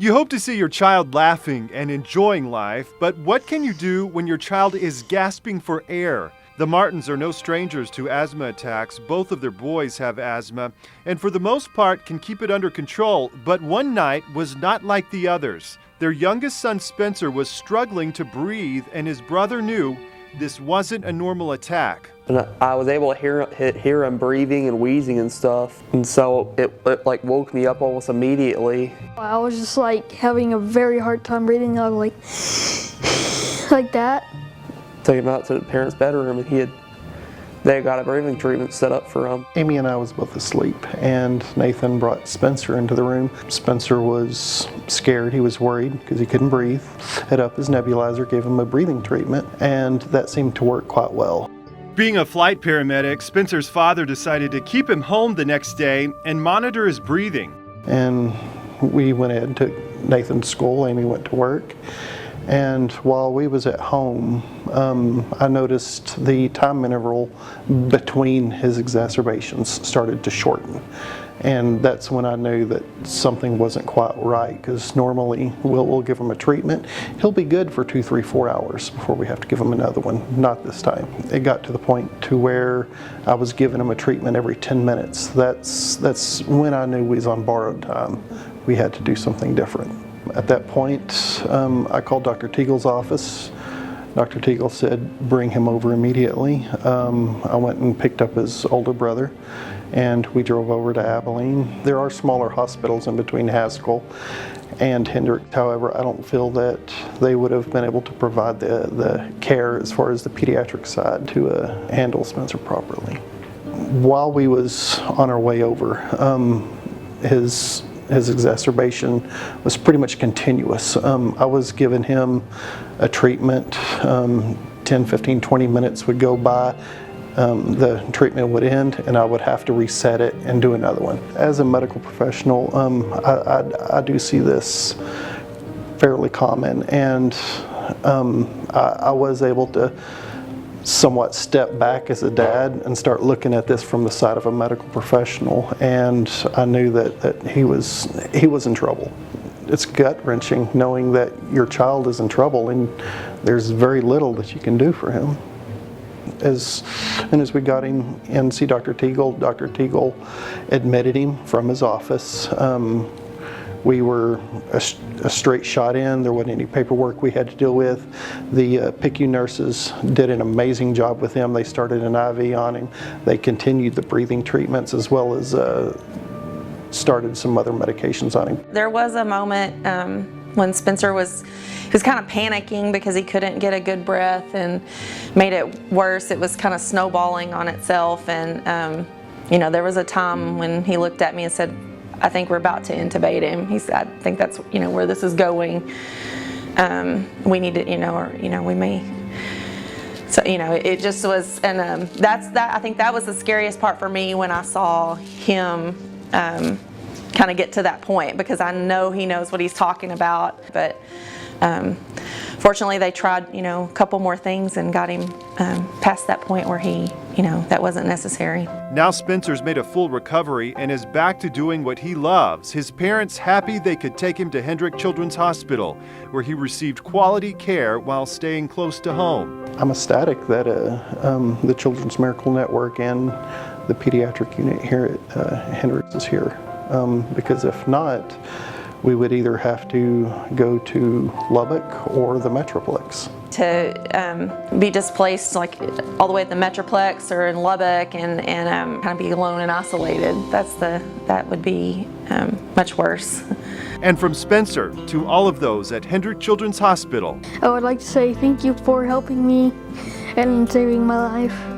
You hope to see your child laughing and enjoying life, but what can you do when your child is gasping for air? The Martins are no strangers to asthma attacks. Both of their boys have asthma, and for the most part can keep it under control, but one night was not like the others. Their youngest son, Spencer, was struggling to breathe, and his brother knew this wasn't a normal attack. And I was able to hear him breathing and wheezing and stuff, and so it like woke me up almost immediately. I was just like having a very hard time breathing. I was like that. Took him out to the parents' bedroom, and they got a breathing treatment set up for him. Amy and I was both asleep, and Nathan brought Spencer into the room. Spencer was scared. He was worried because he couldn't breathe. Hit up his nebulizer, gave him a breathing treatment, and that seemed to work quite well. Being a flight paramedic, Spencer's father decided to keep him home the next day and monitor his breathing. And we went ahead and took Nathan to school. Amy went to work. And while we was at home, I noticed the time interval between his exacerbations started to shorten. And that's when I knew that something wasn't quite right, because normally we'll give him a treatment. He'll be good for 2, 3, 4 hours before we have to give him another one. Not this time. It got to the point to where I was giving him a treatment every 10 minutes. That's when I knew we was on borrowed time. We had to do something different. At that point, I called Dr. Teagle's office. Dr. Teagle said, bring him over immediately. I went and picked up his older brother, and we drove over to Abilene. There are smaller hospitals in between Haskell and Hendrick. However, I don't feel that they would have been able to provide the care as far as the pediatric side to handle Spencer properly. While we was on our way over, his exacerbation was pretty much continuous. I was giving him a treatment, 10, 15, 20 minutes would go by, the treatment would end, and I would have to reset it and do another one. As a medical professional, I do see this fairly common, and I was able to somewhat step back as a dad and start looking at this from the side of a medical professional, and I knew that he was in trouble. It's gut-wrenching knowing that your child is in trouble and there's very little that you can do for him. As we got him in to see Dr. Teagle admitted him from his office. We were a straight shot in. There wasn't any paperwork we had to deal with. The PICU nurses did an amazing job with him. They started an IV on him. They continued the breathing treatments as well as started some other medications on him. There was a moment when Spencer was kind of panicking because he couldn't get a good breath, and made it worse. It was kind of snowballing on itself, and there was a time when he looked at me and said, I think we're about to intubate him. He said, I think that's where this is going. We need to, we may. So it just was, and I think that was the scariest part for me when I saw him kind of get to that point, because I know he knows what he's talking about. But fortunately, they tried a couple more things and got him past that point where he that wasn't necessary. Now Spencer's made a full recovery and is back to doing what he loves. His parents happy they could take him to Hendrick Children's Hospital, where he received quality care while staying close to home. I'm ecstatic that the Children's Miracle Network and the pediatric unit here at Hendrick is here, because if not, we would either have to go to Lubbock or the Metroplex. To be displaced like all the way at the Metroplex or in Lubbock and kind of be alone and isolated, that would be much worse. And from Spencer to all of those at Hendrick Children's Hospital, I would like to say thank you for helping me and saving my life.